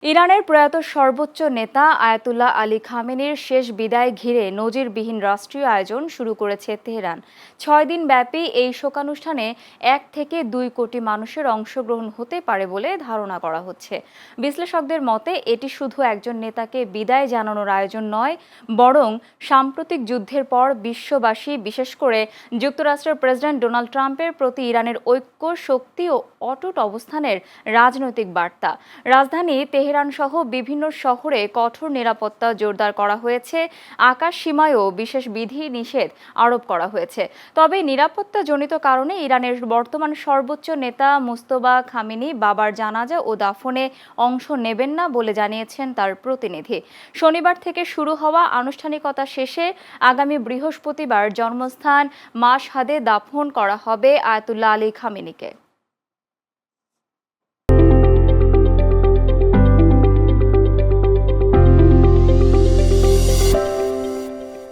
ইরানের প্রয়াত সর্বোচ্চ নেতা আয়াতুল্লাহ আলী খামেনির শেষ বিদায় ঘিরে নজিরবিহীন রাষ্ট্রীয় আয়োজন শুরু করেছে তেহরান। 6 দিন ব্যাপী এই শোকানুষ্ঠানে 1 থেকে 2 কোটি মানুষের অংশগ্রহণ হতে পারে বলে ধারণা করা হচ্ছে। বিশ্লেষকদের মতে এটি শুধু একজন নেতাকে বিদায় জানানোর আয়োজন নয়, বরং সাম্প্রতিক যুদ্ধের পর বিশ্ববাসী, বিশেষ করে যুক্তরাষ্ট্রের প্রেসিডেন্ট ডোনাল্ড ট্রাম্পের প্রতি ইরানের ঐক্য, শক্তি ও অটুট অবস্থানের রাজনৈতিক বার্তা। রাজধানী তেহরান সহ বিভিন্ন শহরে কঠোর নিরাপত্তা জোরদার করা হয়েছে। আকাশ সীমায়ও বিশেষ বিধি নিষেধ আরোপ করা হয়েছে। তবে নিরাপত্তাজনিত কারণে ইরানের বর্তমান সর্বোচ্চ নেতা মুজতবা খামেনি বাবার জানাজা ও দাফনে অংশ নেবেন না বলে জানিয়েছেন তার প্রতিনিধি। শনিবার থেকে শুরু হওয়া আনুষ্ঠানিকতা শেষে আগামী বৃহস্পতিবার জন্মস্থান মাশহাদে দাফন করা হবে আয়াতুল্লাহ আলী খামেনিকে।